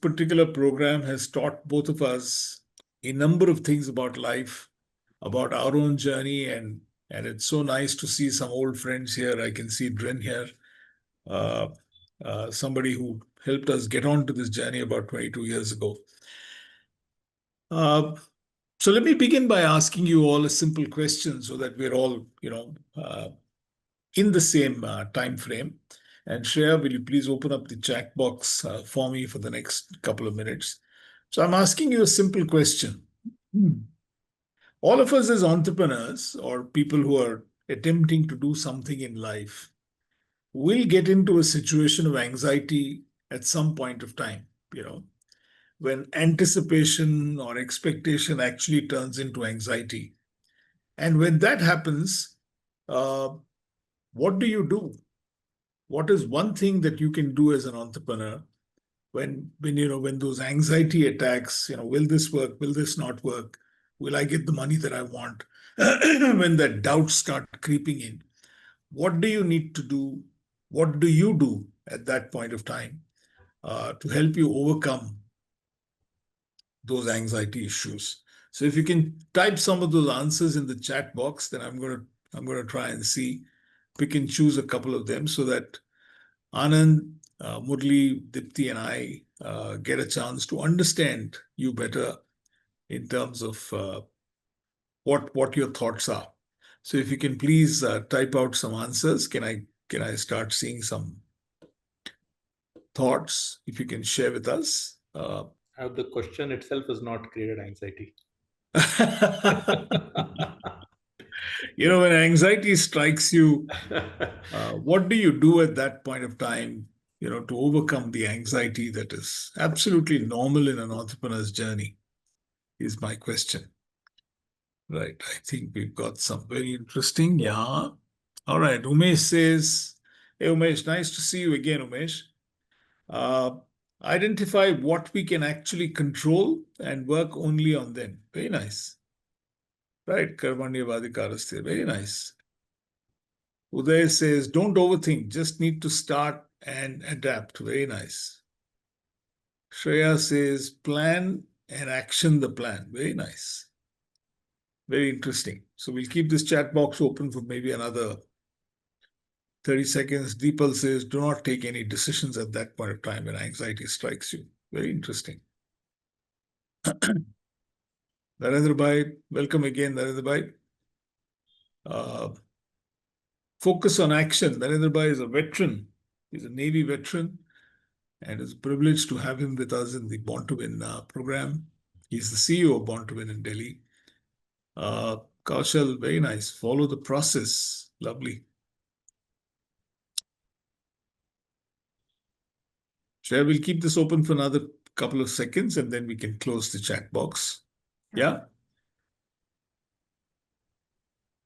particular program has taught both of us a number of things about life, about our own journey, and it's so nice to see some old friends here. I can see Dren here, uh, somebody who helped us get onto this journey about 22 years ago. Uh, so let me begin by asking you all a simple question so that we're all, in the same time frame. And Shreya, will you please open up the chat box for me for the next couple of minutes? So I'm asking you a simple question. All of us as entrepreneurs or people who are attempting to do something in life will get into a situation of anxiety at some point of time, when anticipation or expectation actually turns into anxiety. And when that happens, uh, what do you do? What is one thing that you can do as an entrepreneur when those anxiety attacks, will this work, will this not work, will I get the money that I want? When the doubts start creeping in, what do you need to do? What do you do at that point of time to help you overcome those anxiety issues? So if you can type some of those answers in the chat box, then I'm going to try and see, pick and choose a couple of them so that Anand, Murli, Dipti, and I get a chance to understand you better in terms of what your thoughts are. So if you can please type out some answers, can I start seeing some thoughts? If you can share with us. How the question itself has not created anxiety. When anxiety strikes you, what do you do at that point of time, to overcome the anxiety that is absolutely normal in an entrepreneur's journey, is my question. Right. I think we've got some very interesting. Yeah. All right. Umesh says, hey, Umesh, nice to see you again, Umesh. Uh, Identify what we can actually control and work only on them. Very nice. Right. Karmanyavadikaraste. Very nice. Uday says, don't overthink, just need to start and adapt. Very nice. Shreya says, plan and action the plan. Very nice. Very interesting. So we'll keep this chat box open for maybe another 30 seconds. Deepal says, do not take any decisions at that point of time when anxiety strikes you. Very interesting. Narendra Bhai, welcome again, Narendra Bhai. Focus on action. Narendra Bhai is a veteran. He's a Navy veteran, and it's a privilege to have him with us in the Born to Win program. He's the CEO of Born to Win in Delhi. Kaushal, very nice. Follow the process. Lovely. Shreya, we'll keep this open for another couple of seconds and then we can close the chat box. Yeah?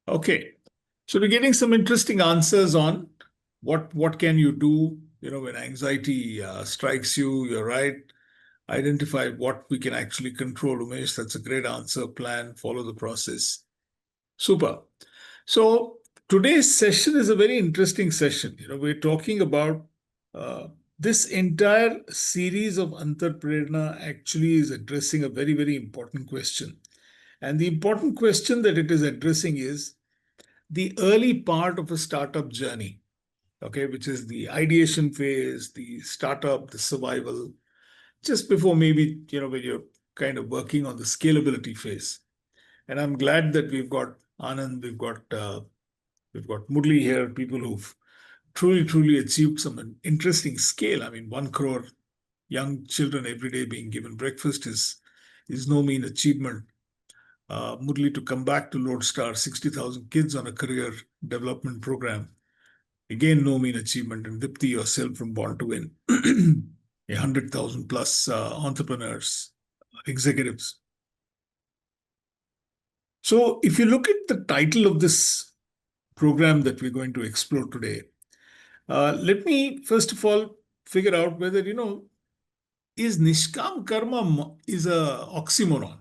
Okay. So we're getting some interesting answers on what can you do, when anxiety strikes you. You're right. Identify what we can actually control, Umesh. That's a great answer. Plan, follow the process. Super. So today's session is a very interesting session. We're talking about this entire series of Antar Prerana actually is addressing a very, very important question. And the important question that it is addressing is the early part of a startup journey, okay, which is the ideation phase, the startup, the survival, just before maybe, when you're kind of working on the scalability phase. And I'm glad that we've got Anand, we've got Murli here, people who've truly, truly achieved some interesting scale. I mean, 1 crore young children every day being given breakfast is no mean achievement. Murli, to come back to Lodestar, 60,000 kids on a career development program. Again, no mean achievement. And Dipti, yourself from Born to Win, 100,000 plus entrepreneurs, executives. So if you look at the title of this program that we're going to explore today, let me first of all figure out whether, is Nishkama Karma is a oxymoron.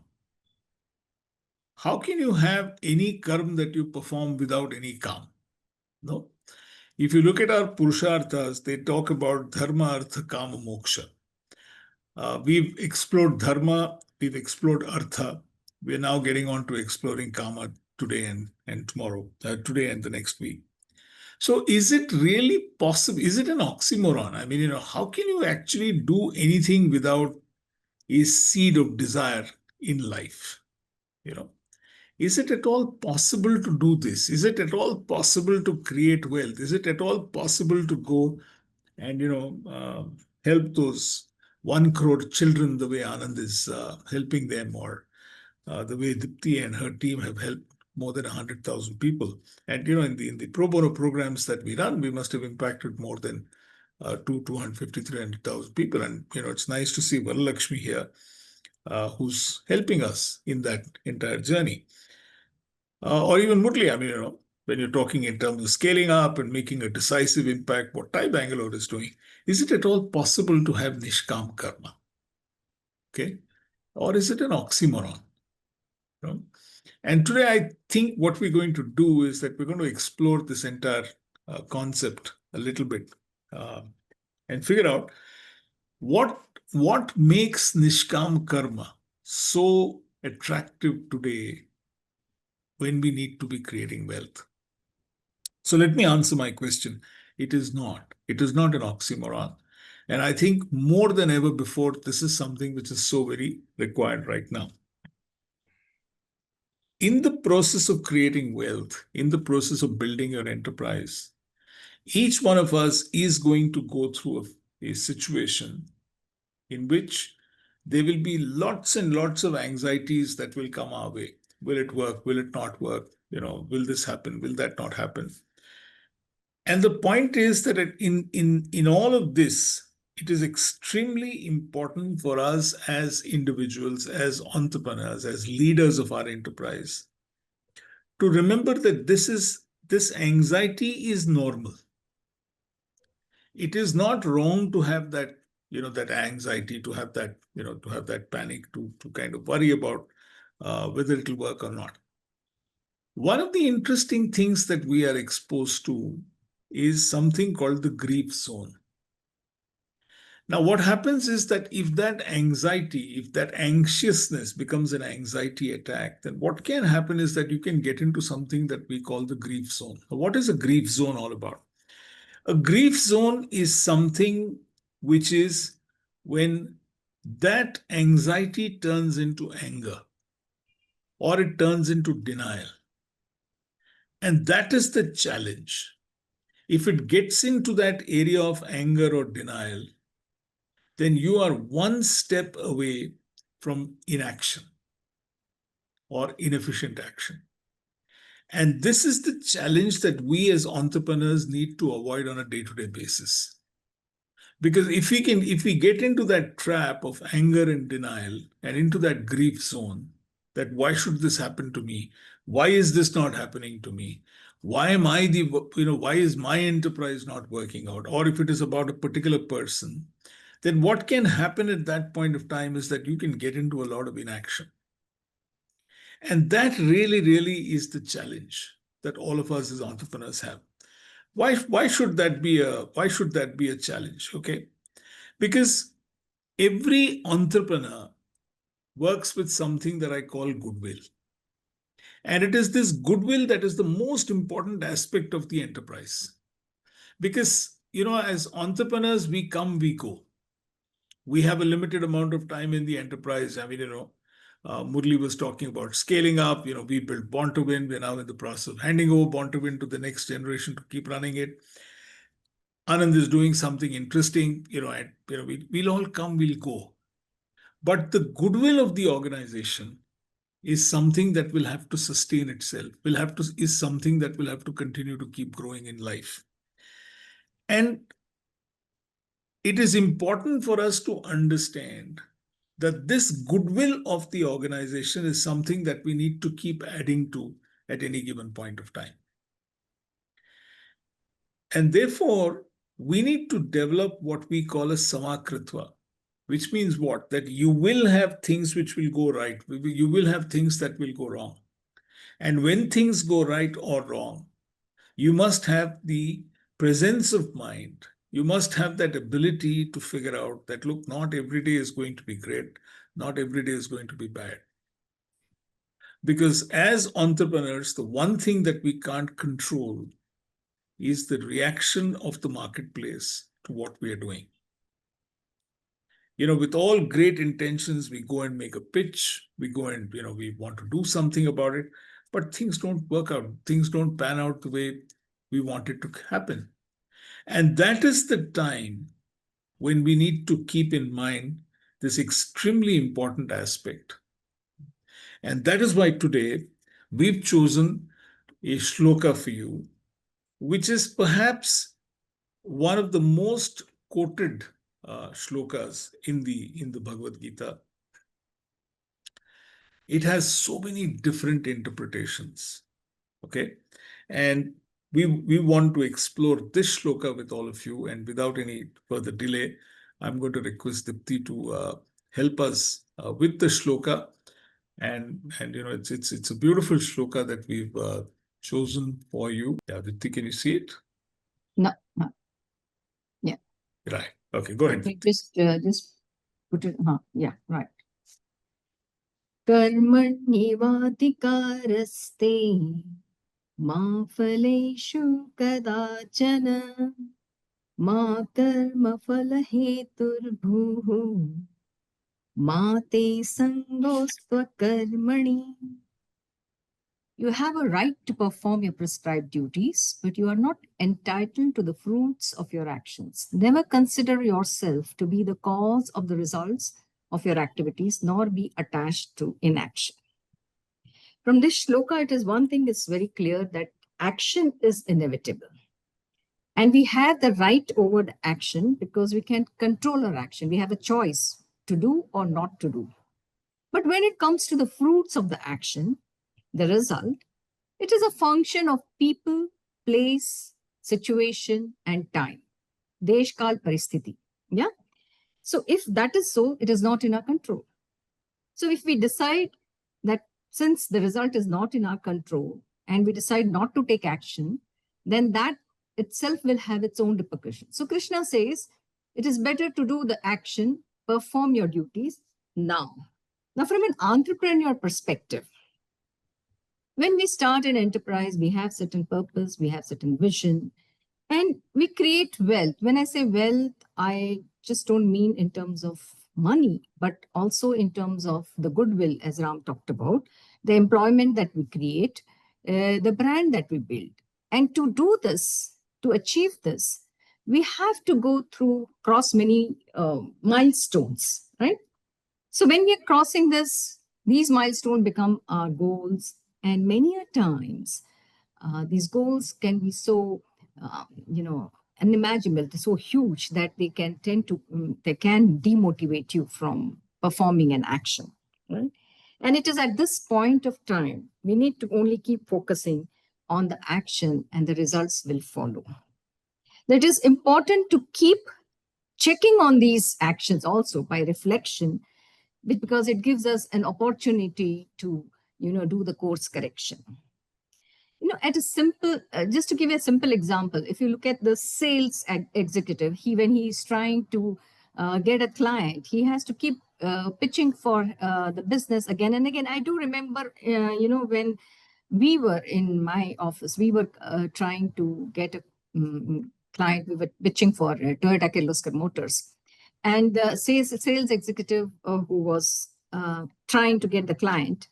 How can you have any karma that you perform without any calm? No. If you look at our Purusharthas, they talk about dharma, artha, kama, moksha. We've explored dharma, we've explored artha. We're now getting on to exploring karma today and tomorrow, today and the next week. So is it really possible? Is it an oxymoron? I mean, how can you actually do anything without a seed of desire in life? You know, is it at all possible to do this? Is it at all possible to create wealth? Is it at all possible to go and, help those 1 crore children the way Anand is helping them, or the way Dipti and her team have helped more than 100,000 people. And in the pro bono programs that we run, we must have impacted more than 250, 300,000 people. And it's nice to see Varalakshmi here, who's helping us in that entire journey. Or even Murli, I mean, when you're talking in terms of scaling up and making a decisive impact, what Thai Bangalore is doing, is it at all possible to have Nishkama Karma? Okay. Or is it an oxymoron? You know? And today, I think what we're going to do is that we're going to explore this entire concept a little bit, and figure out what makes Nishkam Karma so attractive today when we need to be creating wealth. So let me answer my question. It is not. It is not an oxymoron. And I think more than ever before, this is something which is so very required right now. In the process of creating wealth, in the process of building your enterprise, each one of us is going to go through a situation in which there will be lots and lots of anxieties that will come our way. Will it work? Will it not work? Will this happen? Will that not happen? And the point is that in all of this, it is extremely important for us as individuals, as entrepreneurs, as leaders of our enterprise, to remember that this anxiety is normal. It is not wrong to have that anxiety, to have that panic, to kind of worry about whether it'll work or not. One of the interesting things that we are exposed to is something called the grief zone. Now, what happens is that if that anxiety, if that anxiousness becomes an anxiety attack, then what can happen is that you can get into something that we call the grief zone. Now, what is a grief zone all about? A grief zone is something which is when that anxiety turns into anger or it turns into denial. And that is the challenge. If it gets into that area of anger or denial, then you are one step away from inaction or inefficient action. And this is the challenge that we as entrepreneurs need to avoid on a day-to-day basis. Because if we get into that trap of anger and denial and into that grief zone, that why should this happen to me? Why is this not happening to me? Why is my enterprise not working out? Or if it is about a particular person, then what can happen at that point of time is that you can get into a lot of inaction. And that really, really is the challenge that all of us as entrepreneurs have. Why should that be a challenge? Okay. Because every entrepreneur works with something that I call goodwill. And it is this goodwill that is the most important aspect of the enterprise. Because, as entrepreneurs, we come, we go. We have a limited amount of time in the enterprise. I mean, Murli was talking about scaling up. We built Born to Win. We're now in the process of handing over Born to Win to the next generation to keep running it. Anand is doing something interesting, and we'll all come, we'll go. But the goodwill of the organization is something that will have to sustain itself, is something that will have to continue to keep growing in life. And it is important for us to understand that this goodwill of the organization is something that we need to keep adding to at any given point of time. And therefore, we need to develop what we call a samakritva, which means what? That you will have things which will go right. You will have things that will go wrong. And when things go right or wrong, you must have the presence of mind You must have that ability to figure out that, look, not every day is going to be great. Not every day is going to be bad. Because as entrepreneurs, the one thing that we can't control is the reaction of the marketplace to what we are doing. With all great intentions, we go and make a pitch, we go and, we want to do something about it, but things don't work out. Things don't pan out the way we want it to happen. And that is the time when we need to keep in mind this extremely important aspect. And that is why today we've chosen a shloka for you, which is perhaps one of the most quoted shlokas in the Bhagavad Gita. It has so many different interpretations. Okay, and we want to explore this shloka with all of you. And without any further delay, I'm going to request Dipti to help us with the shloka. And it's a beautiful shloka that we've chosen for you. Yeah, Dipti, can you see it? No. Yeah. Right. Okay, go ahead. Okay, just put it. Yeah, right. कर्मण्येवाधिकारस्ते मा फलेषु कदाचन मा कर्मफलहेतुर्भूः मा ते सङ्गोऽस्त्वकर्मणि. You have a right to perform your prescribed duties, but you are not entitled to the fruits of your actions. Never consider yourself to be the cause of the results of your activities, nor be attached to inaction. From this shloka, it is one thing is very clear, that action is inevitable. And we have the right over the action because we can control our action. We have a choice to do or not to do. But when it comes to the fruits of the action, the result, it is a function of people, place, situation, and time. Desh, kal, paristhiti. Yeah. So if that is so, it is not in our control. So if we decide that since the result is not in our control and we decide not to take action, then that itself will have its own repercussions. So Krishna says, it is better to do the action, perform your duties now. Now, from an entrepreneur perspective, when we start an enterprise, we have certain purpose, we have certain vision, and we create wealth. When I say wealth, I just don't mean in terms of money, but also in terms of the goodwill, as Ram talked about, the employment that we create, the brand that we build. And to do this, to achieve this, we have to go through, cross many milestones, right? So when we are crossing this, these milestones become our goals. And many a times, these goals can be so, unimaginable, so huge that they can demotivate you from performing an action. Right? And it is at this point of time, we need to only keep focusing on the action and the results will follow. That is important to keep checking on these actions also by reflection, because it gives us an opportunity to, do the course correction. At a simple, just to give you a simple example, if you look at the sales executive, when he's trying to get a client, he has to keep pitching for the business again and again. I do remember, when we were in my office, we were trying to get a client, we were pitching for Toyota Kirloskar Motors. And the sales executive who was trying to get the client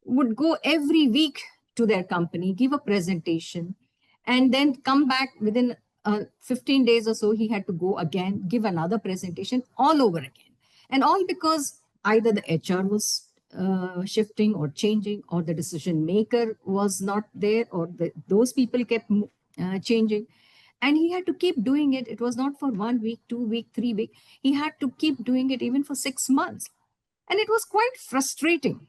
would go every week to their company, give a presentation, and then come back within 15 days or so. He had to go again, give another presentation all over again. And all because either the HR was shifting or changing, or the decision maker was not there, or those people kept changing. And he had to keep doing it. It was not for 1 week, 2 week, 3 week. He had to keep doing it even for 6 months. And it was quite frustrating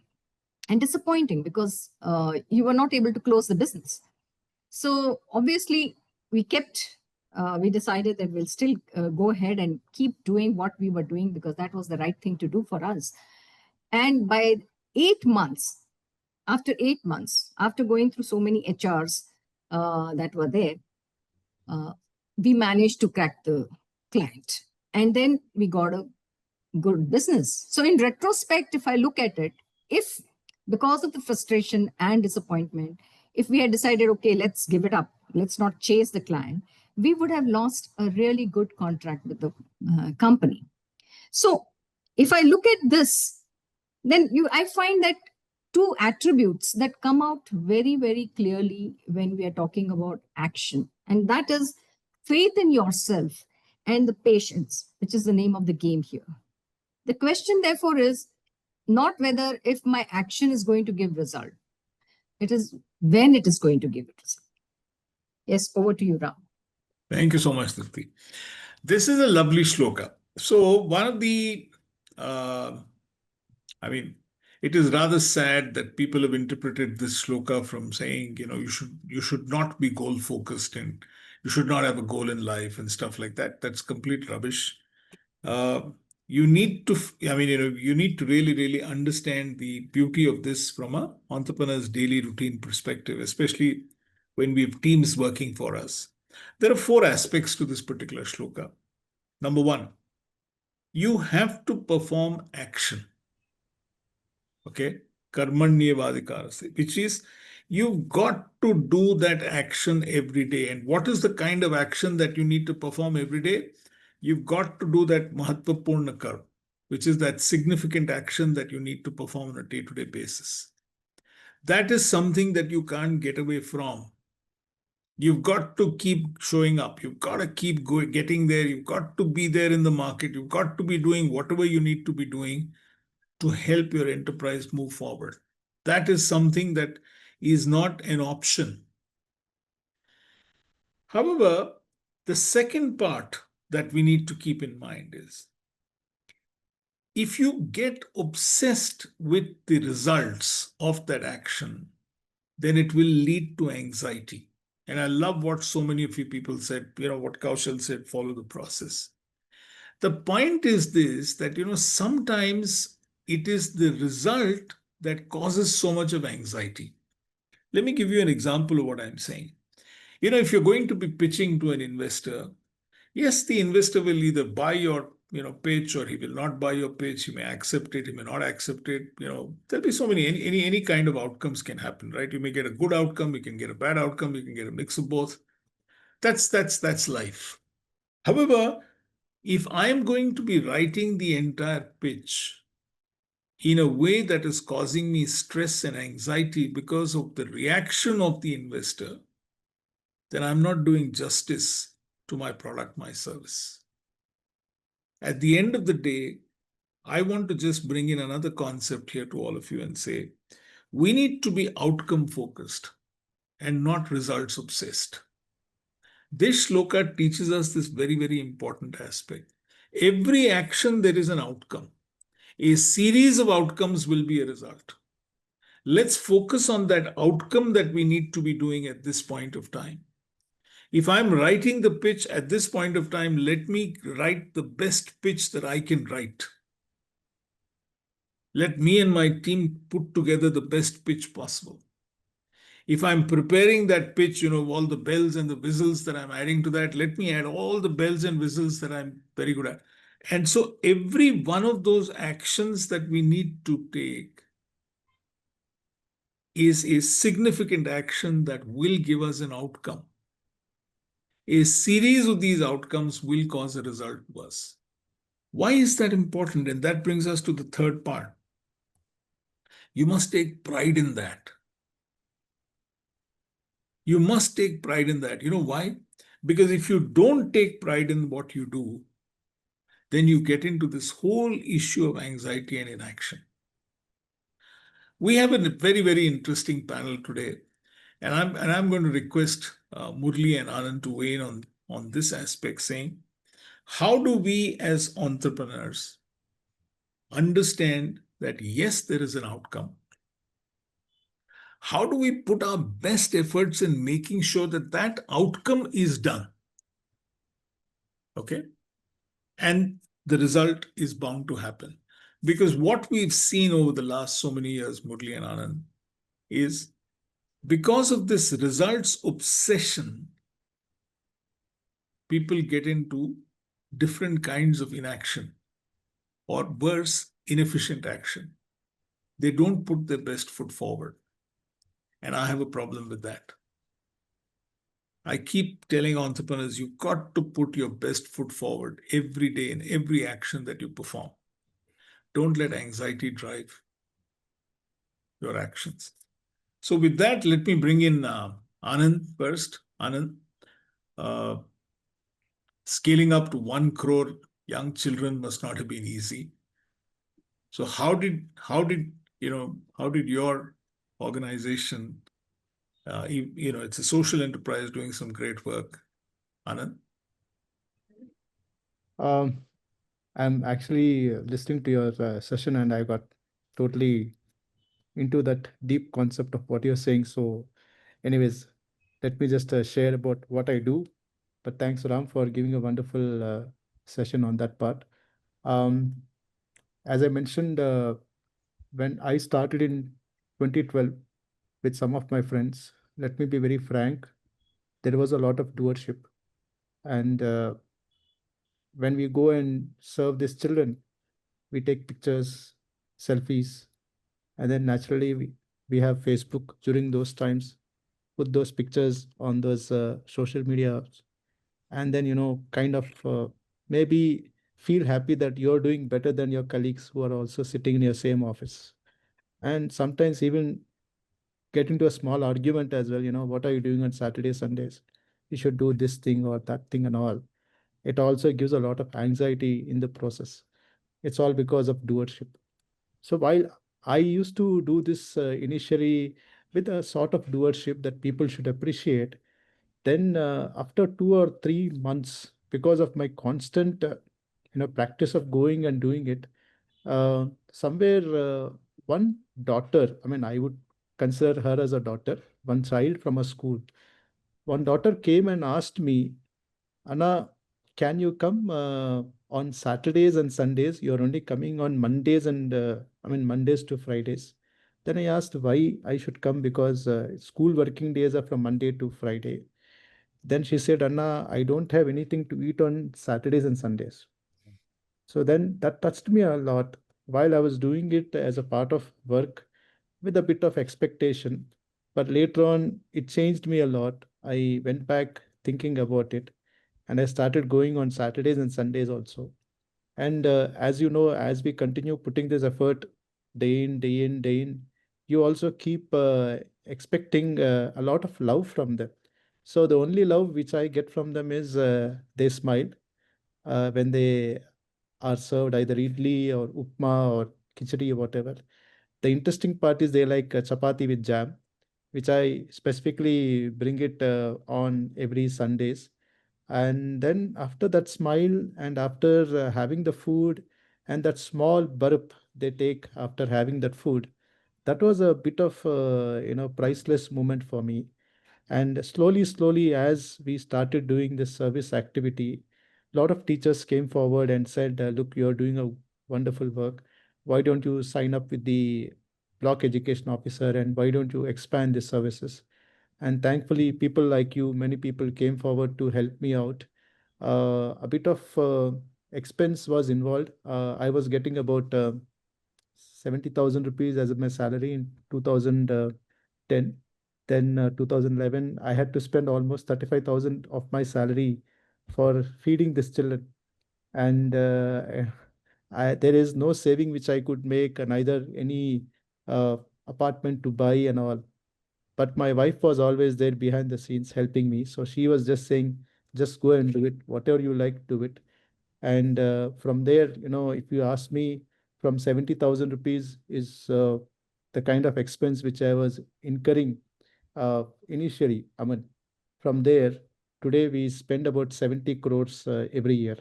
and disappointing because you were not able to close the business. So obviously we decided that we'll still go ahead and keep doing what we were doing, because that was the right thing to do for us. And by 8 months, after going through so many HRs that were there, we managed to crack the client. And then we got a good business. So in retrospect, if I look at it, if because of the frustration and disappointment, if we had decided, okay, let's give it up, let's not chase the client, we would have lost a really good contract with the company. So if I look at this, then I find that two attributes that come out very, very clearly when we are talking about action, and that is faith in yourself and the patience, which is the name of the game here. The question, therefore, is not whether if my action is going to give result. It is when it is going to give it result. Yes, over to you, Ram. Thank you so much, Tripti. This is a lovely shloka. So one of the, it is rather sad that people have interpreted this shloka from saying, you should not be goal focused and you should not have a goal in life and stuff like that. That's complete rubbish. You need to, you need to really, really understand the beauty of this from an entrepreneur's daily routine perspective, especially when we have teams working for us. There are 4 aspects to this particular shloka. Number 1, you have to perform action. Okay, karmanyevadhikarase, which is you've got to do that action every day. And what is the kind of action that you need to perform every day? You've got to do that mahatvapurna karma, which is that significant action that you need to perform on a day-to-day basis. That is something that you can't get away from. You've got to keep showing up. You've got to keep getting there. You've got to be there in the market. You've got to be doing whatever you need to be doing to help your enterprise move forward. That is something that is not an option. However, the second part that we need to keep in mind is if you get obsessed with the results of that action, then it will lead to anxiety. And I love what so many of you people said, what Kaushal said, follow the process. The point is this, that, sometimes it is the result that causes so much of anxiety. Let me give you an example of what I'm saying. If you're going to be pitching to an investor, yes, the investor will either buy your pitch or he will not buy your pitch. He may accept it, he may not accept it. There'll be so many, any kind of outcomes can happen, right? You may get a good outcome, you can get a bad outcome, you can get a mix of both. That's life. However, if I am going to be writing the entire pitch in a way that is causing me stress and anxiety because of the reaction of the investor, then I'm not doing justice to my product, my service. At the end of the day, I want to just bring in another concept here to all of you and say, we need to be outcome focused and not results obsessed. This shloka teaches us this very, very important aspect. Every action, there is an outcome. A series of outcomes will be a result. Let's focus on that outcome that we need to be doing at this point of time. If I'm writing the pitch at this point of time, let me write the best pitch that I can write. Let me and my team put together the best pitch possible. If I'm preparing that pitch, all the bells and the whistles that I'm adding to that, let me add all the bells and whistles that I'm very good at. And so every one of those actions that we need to take is a significant action that will give us an outcome. A series of these outcomes will cause a result to us. Why is that important? And that brings us to the third part. You must take pride in that. You must take pride in that. You know why? Because if you don't take pride in what you do, then you get into this whole issue of anxiety and inaction. We have a very, very interesting panel today. And I'm going to request Murli and Anand to weigh in on this aspect, saying, how do we as entrepreneurs understand that, yes, there is an outcome? How do we put our best efforts in making sure that that outcome is done? Okay? And the result is bound to happen. Because what we've seen over the last so many years, Murli and Anand, is because of this results obsession, people get into different kinds of inaction, or worse, inefficient action. They don't put their best foot forward. And I have a problem with that. I keep telling entrepreneurs, you've got to put your best foot forward every day in every action that you perform. Don't let anxiety drive your actions. So with that, let me bring in Anand first. Anand, uh, scaling up to 1 crore young children must not have been easy. So how did your organization, it's a social enterprise doing some great work. Anand? Um, I'm actually listening to your session and I got totally into that deep concept of what you're saying. So, anyways, let me just share about what I do. But thanks, Ram, for giving a wonderful session on that part. Um, as I mentioned, when I started in 2012 with some of my friends, let me be very frank, there was a lot of doership. And when we go and serve these children, we take pictures, selfies, and then naturally we have Facebook during those times, put those pictures on those social media, and then, kind of maybe feel happy that you're doing better than your colleagues who are also sitting in your same office. And sometimes even get into a small argument as well, what are you doing on Saturdays, Sundays? You should do this thing or that thing and all. It also gives a lot of anxiety in the process. It's all because of doership. So while I used to do this initially with a sort of doership that people should appreciate, then after 2 or 3 months, because of my constant practice of going and doing it, somewhere one daughter, I mean, I would consider her as a daughter, one child from a school. One daughter came and asked me, Anna, can you come on Saturdays and Sundays? You're only coming on Mondays and Mondays to Fridays. Then I asked why I should come because school working days are from Monday to Friday. Then she said, Anna, I don't have anything to eat on Saturdays and Sundays. So then that touched me a lot while I was doing it as a part of work with a bit of expectation. But later on, it changed me a lot. I went back thinking about it and I started going on Saturdays and Sundays also. And as you know, as we continue putting this effort day in, day in, day in, you also keep expecting a lot of love from them. So the only love which I get from them is they smile when they are served either idli or upma or khichdi or whatever. The interesting part is they like chapati with jam, which I specifically bring it on every Sundays. And then after that smile and after having the food and that small burp they take after having that food, that was a bit of priceless moment for me. And slowly, slowly, as we started doing this service activity, a lot of teachers came forward and said, look, you're doing a wonderful work. Why don't you sign up with the block education officer and why don't you expand the services? And thankfully, people like you, many people came forward to help me out. A bit of expense was involved. I was getting about 70,000 rupees as my salary in 2010. Then 2011, I had to spend almost 35,000 of my salary for feeding these children. And there is no saving which I could make, and neither any uh, apartment to buy and all. But my wife was always there behind the scenes helping me. So she was just saying, just go and do it. Whatever you like, do it. And from there, if you ask me, from 70,000 rupees is the kind of expense which I was incurring initially. I mean, from there, today we spend about 70 crores every year.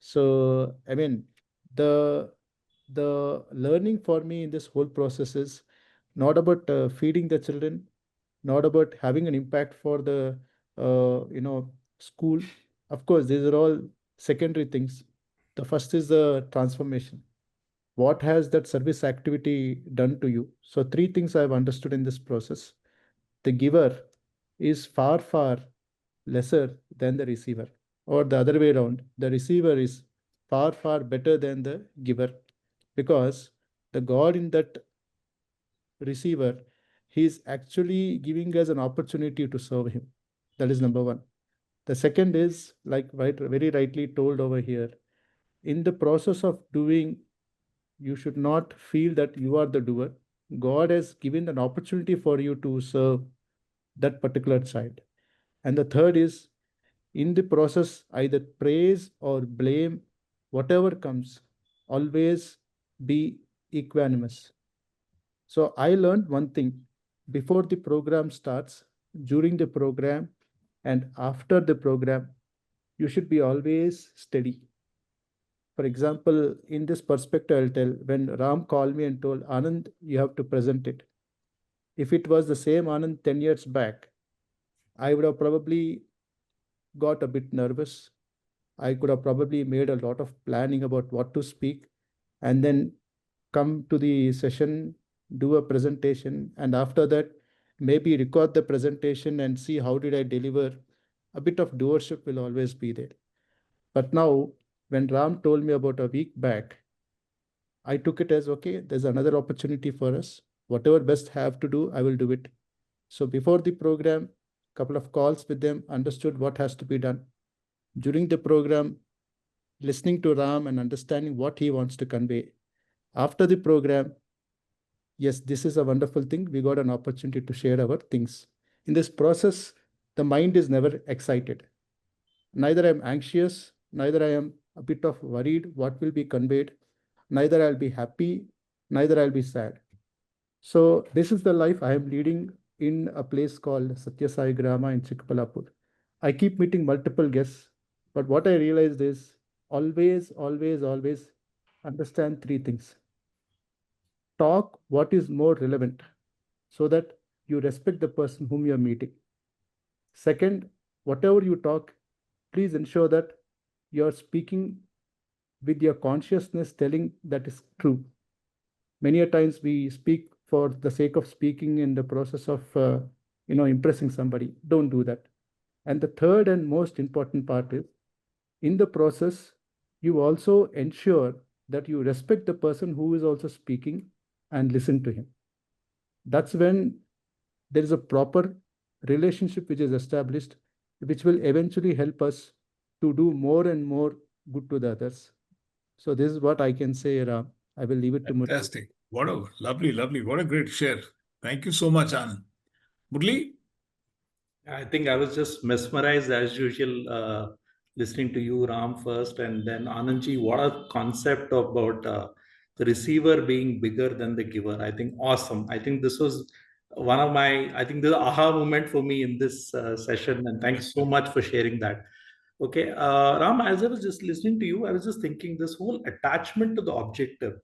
So, I mean, the the learning for me in this whole process is not about feeding the children, not about having an impact for the school. Of course, these are all secondary things. The first is the transformation. What has that service activity done to you? So three things I've understood in this process. The giver is far, far lesser than the receiver. or the other way around, the receiver is far, far better than the giver, because the God in that receiver, he's actually giving us an opportunity to serve him. That is number one. The second is, like very rightly told over here, in the process of doing, you should not feel that you are the doer. God has given an opportunity for you to serve that particular child. And the third is, in the process, either praise or blame, whatever comes, always be equanimous. So I learned one thing: before the program starts, during the program, and after the program, you should be always steady. For example, in this perspective, I'll tell, when Ram called me and told, Anand, you have to present it. If it was the same Anand 10 years back, I would have probably got a bit nervous. I could have probably made a lot of planning about what to speak, and then come to the session, do a presentation, and after that, maybe record the presentation and see how did I deliver. A bit of doership will always be there. But now, when Ram told me about a week back, I took it as, okay, there's another opportunity for us. Whatever best have to do, I will do it. So before the program, couple of calls with them, understood what has to be done. During the program, listening to Ram and understanding what he wants to convey. After the program, yes, this is a wonderful thing. We got an opportunity to share our things. In this process, the mind is never excited. Neither I am anxious, neither I am a bit of worried what will be conveyed, neither I'll be happy, neither I'll be sad. So this is the life I am leading in a place called Satya Sai Grama in Chikbalapur. I keep meeting multiple guests, but what I realized is always, always, always understand three things. Talk what is more relevant so that you respect the person whom you are meeting. Second, whatever you talk, please ensure that you are speaking with your consciousness telling that is true. Many a times we speak for the sake of speaking in the process of impressing somebody. Don't do that. And the third and most important part is, in the process, you also ensure that you respect the person who is also speaking and listen to him. That's when there is a proper relationship which is established, which will eventually help us to do more and more good to the others. So this is what I can say, Ram. I will leave it to Murli. Fantastic. What a lovely, lovely, what a great share. Thank you so much, Anand. Murli? I think I was just mesmerized as usual, listening to you, Ram, first, and then Anandji. What a concept about the receiver being bigger than the giver. I think awesome. I think this was one of my, I think the aha moment for me in this session. And thanks so much for sharing that. Okay, Ram, as I was just listening to you, I was just thinking this whole attachment to the objective,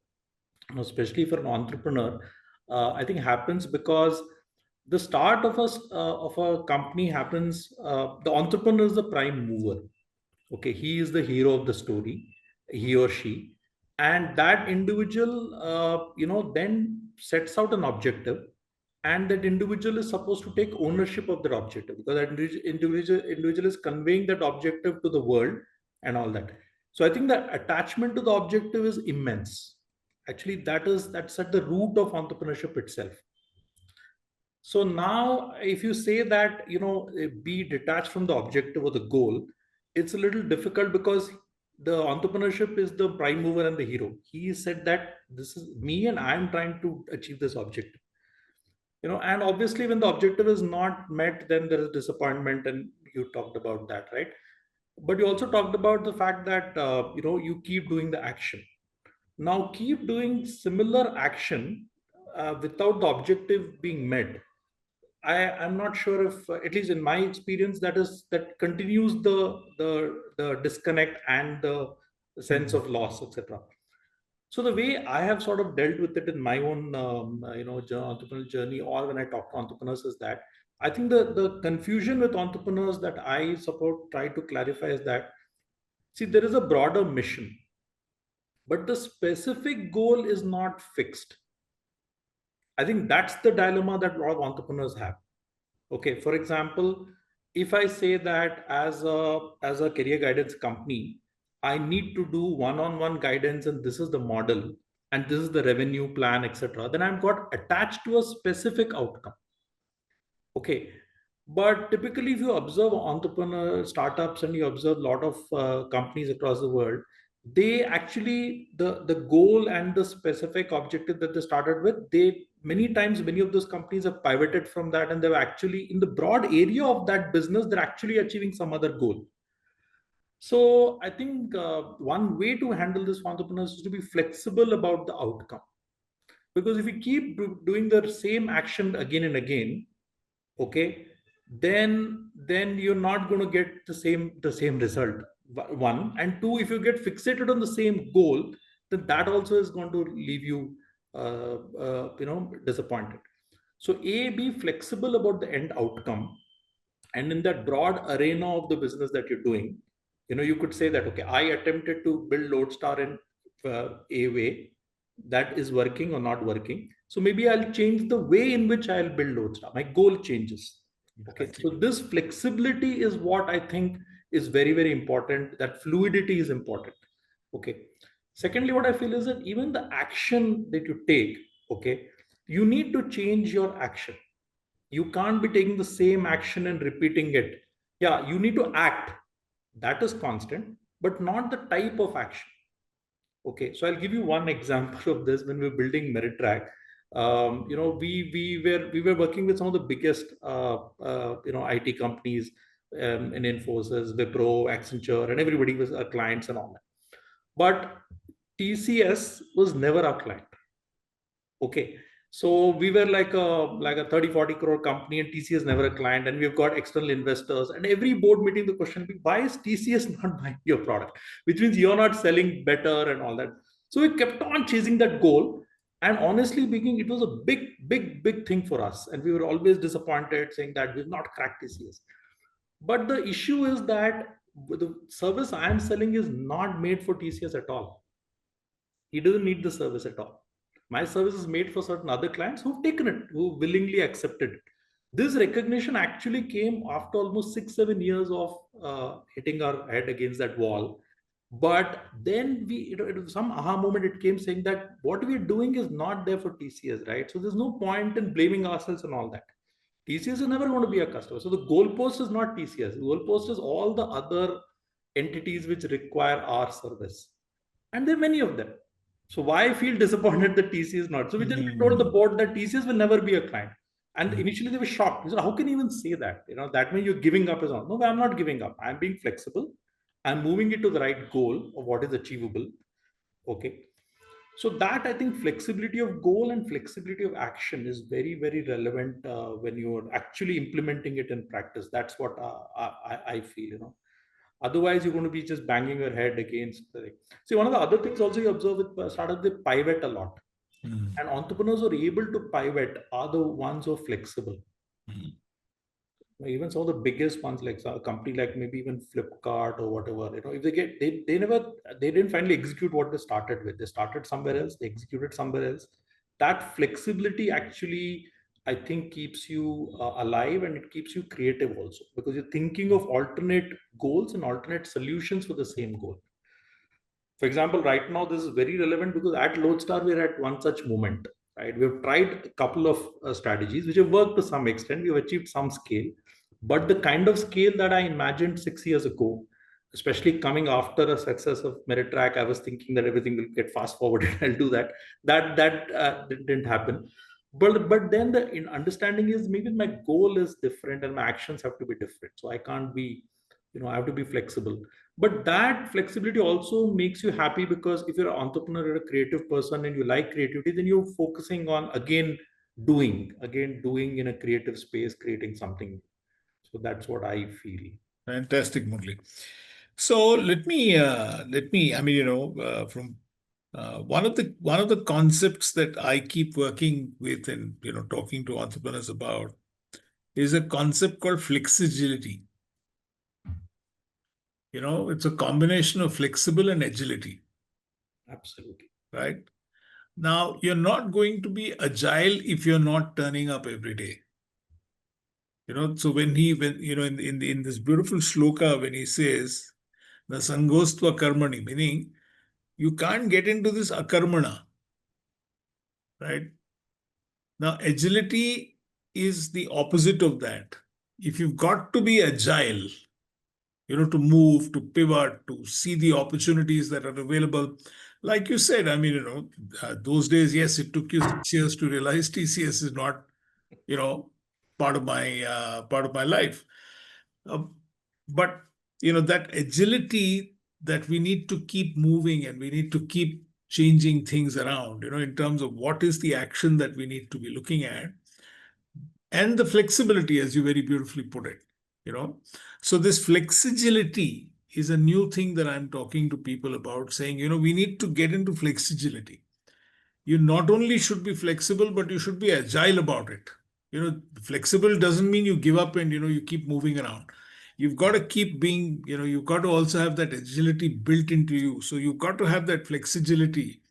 especially for an entrepreneur, I think happens because the start of a company happens. The entrepreneur is the prime mover. Okay, he is the hero of the story, he or she, and that individual, then sets out an objective, and that individual is supposed to take ownership of that objective because that individual is conveying that objective to the world and all that. So I think the attachment to the objective is immense. Actually, that's at the root of entrepreneurship itself. So now, if you say that, be detached from the objective or the goal, it's a little difficult because the entrepreneurship is the prime mover and the hero. He said that this is me and I'm trying to achieve this objective. And obviously when the objective is not met, then there is disappointment, and you talked about that, right? But you also talked about the fact that, you keep doing the action. Now keep doing similar action without the objective being met. I'm not sure if, at least in my experience, that continues the disconnect and the sense of loss, etc. So the way I have sort of dealt with it in my own, entrepreneurial journey, or when I talk to entrepreneurs, is that I think the confusion with entrepreneurs that I support try to clarify is that, see, there is a broader mission, but the specific goal is not fixed. I think that's the dilemma that a lot of entrepreneurs have. Okay, for example, if I say that as a career guidance company, I need to do one-on-one guidance, and this is the model, and this is the revenue plan, etc., then I'm got attached to a specific outcome. Okay. But typically, if you observe entrepreneur startups and you observe a lot of companies across the world, they actually, the goal and the specific objective that they started with, they many times, many of those companies have pivoted from that, and they're actually in the broad area of that business, they're actually achieving some other goal. So I think one way to handle this for entrepreneurs is to be flexible about the outcome. Because if you keep doing the same action again and again, okay, then you're not going to get the same result. One, and two, if you get fixated on the same goal, then that also is going to leave you disappointed. So be flexible about the end outcome, and in that broad arena of the business that you're doing, you could say that, okay, I attempted to build Lodestar in a way that is working or not working, so maybe I'll change the way in which I'll build Lodestar. My goal changes. Okay. Exactly. So this flexibility is what I think is very, very important. That fluidity is important. Okay. Secondly, what I feel is that even the action that you take, okay, you need to change your action. You can't be taking the same action and repeating it. Yeah, you need to act. That is constant, but not the type of action. Okay, so I'll give you one example of this. When we were building Meritrack, we were working with some of the biggest IT companies in Infosys, Wipro, Accenture, and everybody was our clients and all that. But TCS was never our client. Okay. So we were like a 30-40 crore company, and TCS never a client, and we've got external investors, and every board meeting the question will be, why is TCS not buying your product? Which means you're not selling better and all that. So we kept on chasing that goal. And honestly speaking, it was a big thing for us. And we were always disappointed, saying that we've not cracked TCS. But the issue is that the service I am selling is not made for TCS at all. He doesn't need the service at all. My service is made for certain other clients who've taken it, who willingly accepted it. This recognition actually came after almost 6-7 years of hitting our head against that wall. But then it was some aha moment. It came saying that what we're doing is not there for TCS, right? So there's no point in blaming ourselves and all that. TCS is never going to be a customer. So the goalpost is not TCS. The goalpost is all the other entities which require our service. And there are many of them. So why I feel disappointed that TCS is not? So we then told the board that TCS will never be a client. And initially they were shocked. They said, how can you even say that? That means you're giving up as well. No, I'm not giving up. I'm being flexible. I'm moving it to the right goal of what is achievable. Okay. So that, I think, flexibility of goal and flexibility of action is very, very relevant when you're actually implementing it in practice. That's what I feel. Otherwise, you're going to be just banging your head against the thing. See, one of the other things also you observe with startups, they pivot a lot. And entrepreneurs who are able to pivot are the ones who are flexible. Even some of the biggest ones, like a company like maybe even Flipkart or whatever, if they didn't finally execute what they started with. They started somewhere else, they executed somewhere else. That flexibility actually, I think, keeps you alive, and it keeps you creative also, because you're thinking of alternate goals and alternate solutions for the same goal. For example, right now, this is very relevant because at Lodestar, we're at one such moment, right? We've tried a couple of strategies which have worked to some extent. We've achieved some scale, but the kind of scale that I imagined 6 years ago, especially coming after a success of Meritrack, I was thinking that everything will get fast forwarded. I'll do that. That didn't happen. But then the understanding is maybe my goal is different and my actions have to be different. So I can't be, I have to be flexible. But that flexibility also makes you happy, because if you're an entrepreneur, you're a creative person and you like creativity, then you're focusing on doing in a creative space, creating something. So that's what I feel. Fantastic, Murli. So let me, from one of the concepts that I keep working with and talking to entrepreneurs about is a concept called flexagility. It's a combination of flexible and agility. Absolutely. Right? Now, you're not going to be agile if you're not turning up every day. So when in this beautiful shloka, when he says, the sangostva karmani, meaning you can't get into this akarmana, right? Now, agility is the opposite of that. If you've got to be agile, to move, to pivot, to see the opportunities that are available. Like you said, I mean, those days, yes, it took you 6 years to realize TCS is not, part of my life. But that agility that we need to keep moving and we need to keep changing things around, in terms of what is the action that we need to be looking at, and the flexibility, as you very beautifully put it. So this flexibility is a new thing that I'm talking to people about, saying, we need to get into flexibility. You not only should be flexible, but you should be agile about it. Flexible doesn't mean you give up and you keep moving around. You've got to keep being, you've got to also have that agility built into you. So you've got to have that flexibility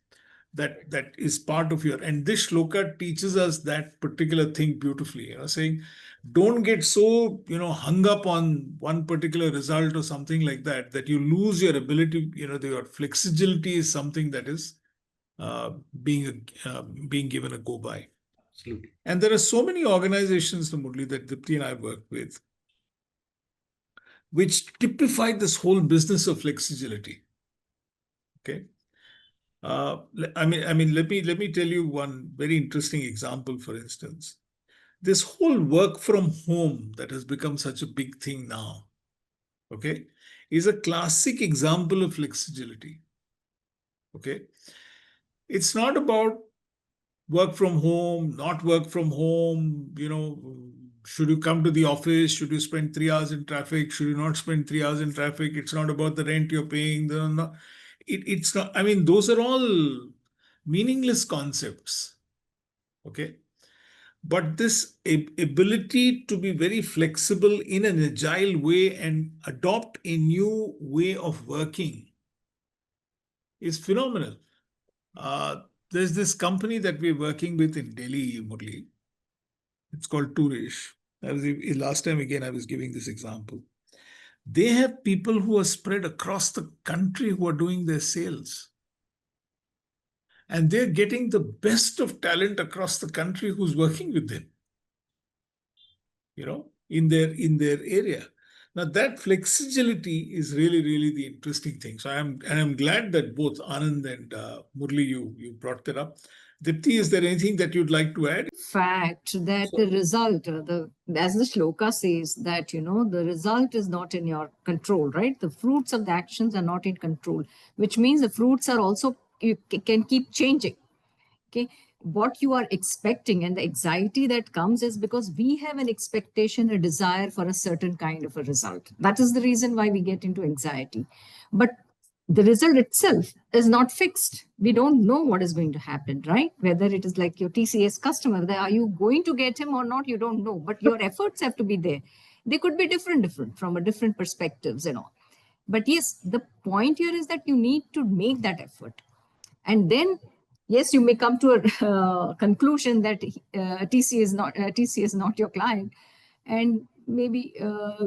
that is part of your, and this shloka teaches us that particular thing beautifully, saying, don't get so hung up on one particular result or something like that you lose your ability. Your flexibility is something that is uh, being being given a go by. Absolutely. And there are so many organizations, Murli, that Dipti and I work with, which typify this whole business of flexibility. Okay. I mean, let me tell you one very interesting example. For instance, this whole work from home that has become such a big thing now, okay, is a classic example of flexibility. Okay, it's not about work from home, not work from home. Should you come to the office? Should you spend 3 hours in traffic? Should you not spend 3 hours in traffic? It's not about the rent you're paying. It's not. I mean, those are all meaningless concepts. Okay. But this ability to be very flexible in an agile way and adopt a new way of working is phenomenal. There's this company that we're working with in Delhi, Murli. It's called Tourish. Last time again, I was giving this example. They have people who are spread across the country who are doing their sales. And they're getting the best of talent across the country who's working with them, in their area. Now that flexibility is really, really the interesting thing. So I'm glad that both Anand and Murli, you brought that up. Dipti, is there anything that you'd like to add? Fact that the result, as the shloka says, that the result is not in your control, right? The fruits of the actions are not in control, which means the fruits are also, you can keep changing. Okay, what you are expecting and the anxiety that comes is because we have an expectation, a desire for a certain kind of a result. That is the reason why we get into anxiety. But the result itself is not fixed. We don't know what is going to happen, right? Whether it is like your TCS customer, are you going to get him or not? You don't know, but your efforts have to be there. They could be different from a different perspectives and all. But yes, the point here is that you need to make that effort. And then, yes, you may come to a conclusion that TC is not your client, and maybe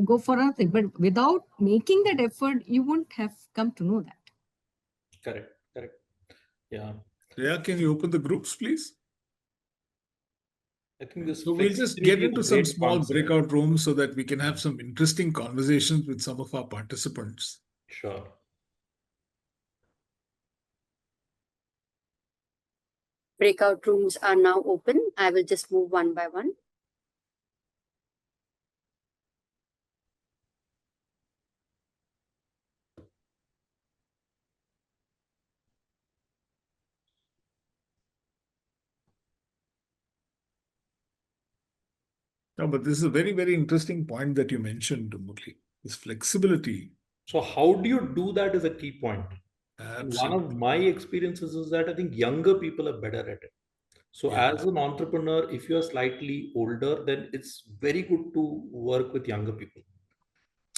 go for nothing. But without making that effort, you wouldn't have come to know that. Correct. Yeah. Yeah, can you open the groups, please? I think this So we'll just flexibility get is a into some great small concept. breakout rooms so that we can have some interesting conversations with some of our participants. Sure. Breakout rooms are now open. I will just move one by one. No, but this is a very, very interesting point that you mentioned, Murli. This flexibility. So how do you do that is a key point. One of Absolutely. my experiences is that I think younger people are better at it. So Yeah. as an entrepreneur, if you are slightly older, then it's very good to work with younger people.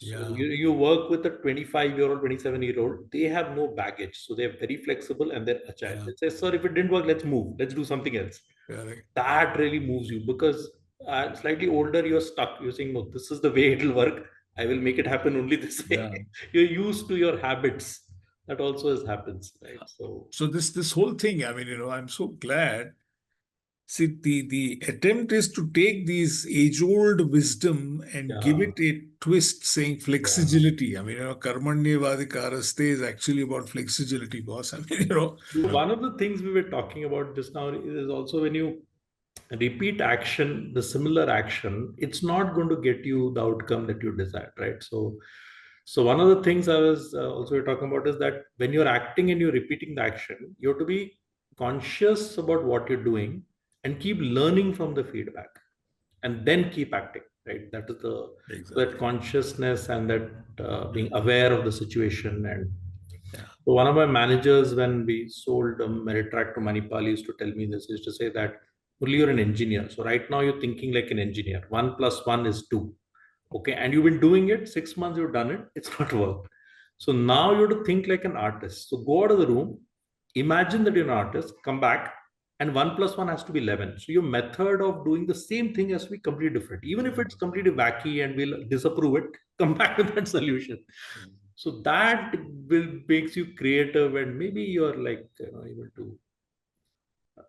So Yeah. you work with a 25-year-old, 27-year-old, they have no baggage. So they're very flexible and they're agile. Yeah. They say, sir, if it didn't work, let's move. Let's do something else. Correct. That really moves you because slightly older, you're stuck. You're saying, no, this is the way it'll work. I will make it happen only this way. Yeah. You're used to your habits. That also happens, right? So So this whole thing, I mean, I'm so glad. See, the attempt is to take these age-old wisdom and give yeah, it a twist, saying yeah. flexibility. I mean, karmanyevadikaraste is actually about flexibility, boss. I mean, One of the things we were talking about just now is also when you repeat action, the similar action, it's not going to get you the outcome that you desire, right? So one of the things I was also talking about is that when you're acting and you're repeating the action, you have to be conscious about what you're doing and keep learning from the feedback, and then keep acting, right? That is the exactly. that consciousness and that being aware of the situation. And Yeah. so one of my managers, when we sold Meritrack to Manipal, used to tell me this, is to say that, only you're an engineer. So right now you're thinking like an engineer. 1 + 1 is 2. Okay. And you've been doing it 6 months, you've done it. It's not worked. So now you have to think like an artist. So go out of the room, imagine that you're an artist, come back, and 1 + 1 has to be 11. So your method of doing the same thing has to be completely different. Even if it's completely wacky and we'll disapprove it, come back with that solution. So that will makes you creative, and maybe you're like able to.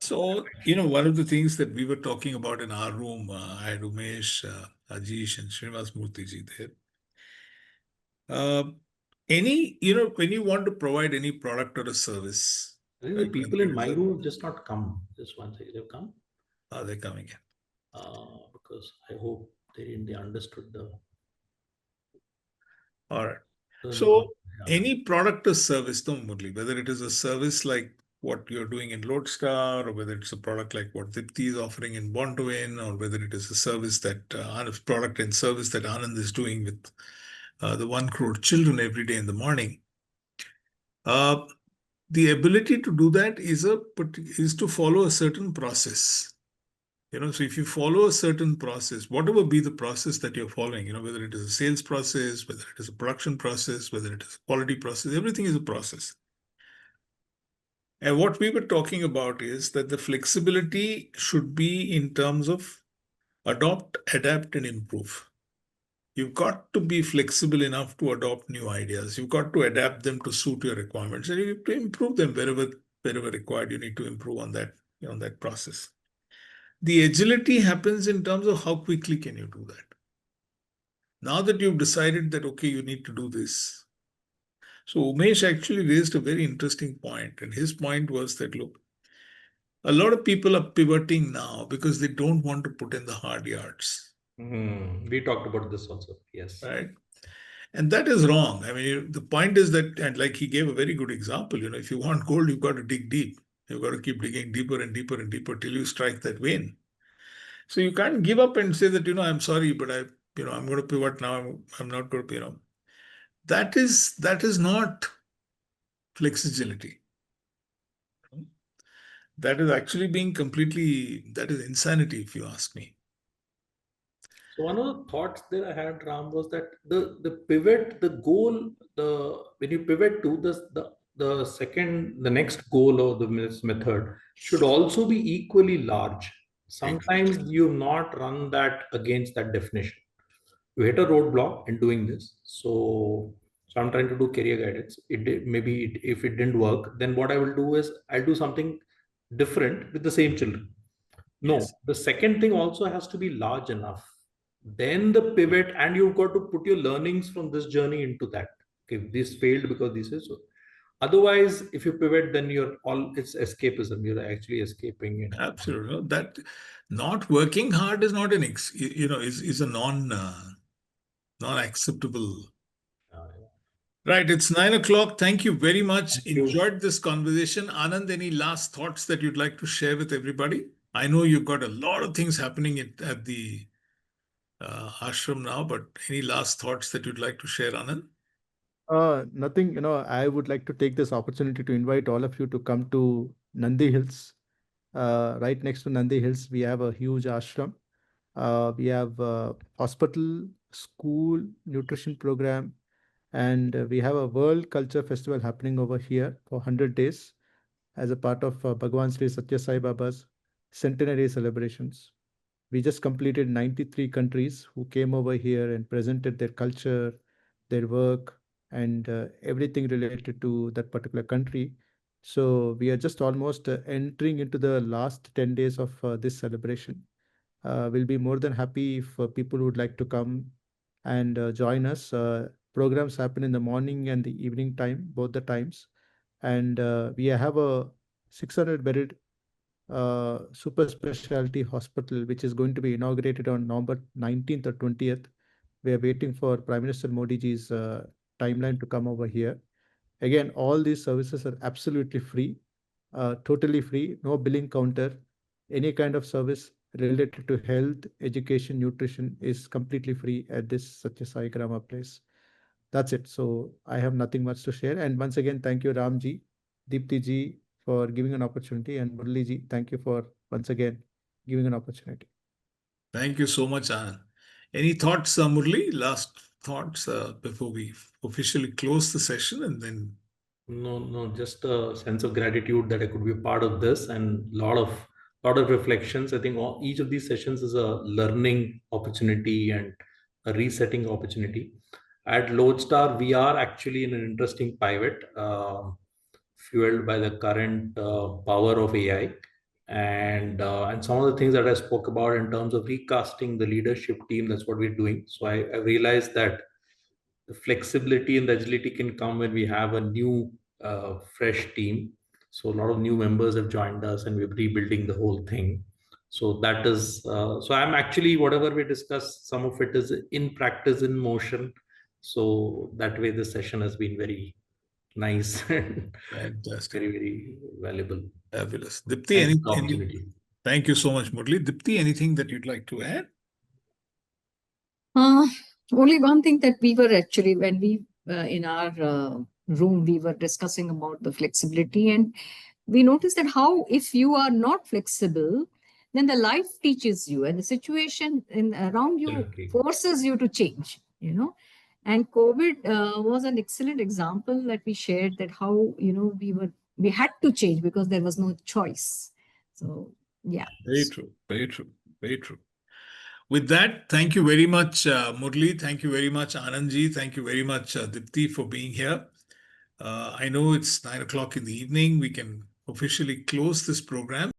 So, one of the things that we were talking about in our room, I had Umesh, Ajish, and Srinivas Murthy ji there. When you want to provide any product or a service, I think the right, people whether in it is my room have just not come. Just one second, they've come are they coming in? because I hope they understood the. All right. the So, yeah. any product or service, no, Murli, whether it is a service like what you're doing in Lodestar, or whether it's a product like what Dipti is offering in Born to Win, or whether it is a service that product and service that Anand is doing with the 1 crore children every day in the morning. The ability to do that is to follow a certain process. So if you follow a certain process, whatever be the process that you're following, whether it is a sales process, whether it is a production process, whether it is a quality process, everything is a process. And what we were talking about is that the flexibility should be in terms of adopt, adapt, and improve. You've got to be flexible enough to adopt new ideas. You've got to adapt them to suit your requirements, and you have to improve them wherever required. You need to improve on that process. The agility happens in terms of how quickly can you do that. Now that you've decided that, okay, you need to do this. So Umesh actually raised a very interesting point. And his point was that, look, a lot of people are pivoting now because they don't want to put in the hard yards. We talked about this also. Yes. Right. And that is wrong. I mean, the point is that, and like he gave a very good example, if you want gold, you've got to dig deep. You've got to keep digging deeper and deeper and deeper till you strike that vein. So you can't give up and say that, I'm sorry, but I'm going to pivot now. I'm not going to, that is not flexibility. That is actually that is insanity, if you ask me. So one of the thoughts that I had, Ram, was that the pivot, the goal, when you pivot to the next goal or the method should also be equally large. Sometimes Exactly. you not run that against that definition. You hit a roadblock in doing this. So I'm trying to do career guidance. If it didn't work, then what I will do is I'll do something different with the same children. No, Yes. the second thing also has to be large enough. Then the pivot, and you've got to put your learnings from this journey into that. Okay, this failed because this is so. Otherwise, if you pivot, then it's escapism. You're actually escaping it. Absolutely. That not working hard is not is a non-acceptable. Right. It's 9 o'clock. Thank you very much. Thank you. Enjoyed this conversation. Anand, any last thoughts that you'd like to share with everybody? I know you've got a lot of things happening at the ashram now, but any last thoughts that you'd like to share, Anand? Nothing, I would like to take this opportunity to invite all of you to come to Nandi Hills. Right next to Nandi Hills, we have a huge ashram. We have a hospital, school, nutrition program, and we have a World Culture Festival happening over here for 100 days as a part of Bhagwan Sri Satya Sai Baba's centenary celebrations. we just completed 93 countries who came over here and presented their culture, their work, and everything related to that particular country. So we are just almost entering into the last 10 days of this celebration. We'll be more than happy if people would like to come and join us. Programs happen in the morning and the evening time, both the times. And we have a 600-bedded super specialty hospital, which is going to be inaugurated on November 19th or 20th. We are waiting for Prime Minister Modi ji's timeline to come over here. Again, all these services are absolutely free, totally free, no billing counter. Any kind of service related to health, education, nutrition is completely free at this Satya Sai Grama place. That's it. So I have nothing much to share. And once again, thank you, Ramji, Deepti ji, for giving an opportunity, and Murli ji, thank you for once again giving an opportunity. Thank you so much, Anand. Any thoughts, Murli? Last thoughts before we officially close the session, and then No, just a sense of gratitude that I could be a part of this, and lot of reflections. I think each of these sessions is a learning opportunity and a resetting opportunity. At Lodestar, we are actually in an interesting pivot, fueled by the current power of AI, and some of the things that I spoke about in terms of recasting the leadership team. That's what we're doing. So I realized that the flexibility and the agility can come when we have a new fresh team. So a lot of new members have joined us and we're rebuilding the whole thing. So that is so I'm actually, whatever we discuss, some of it is in practice, in motion. So that way the session has been very nice and fantastic, very valuable. fabulous. Dipti, Thanks for the opportunity. thank you so much, Murli. Dipti, anything that you'd like to add? Only one thing that we were actually, when we in our room, we were discussing about the flexibility, and we noticed that how if you are not flexible, then the life teaches you, and the situation around you Absolutely. forces you to change. And COVID was an excellent example that we shared, that how we had to change because there was no choice. So yeah, Very true, very true, very true. With that, thank you very much, Murli. Thank you very much, Anandji. Thank you very much, Dipti, for being here. I know it's 9 o'clock in the evening. We can officially close this program.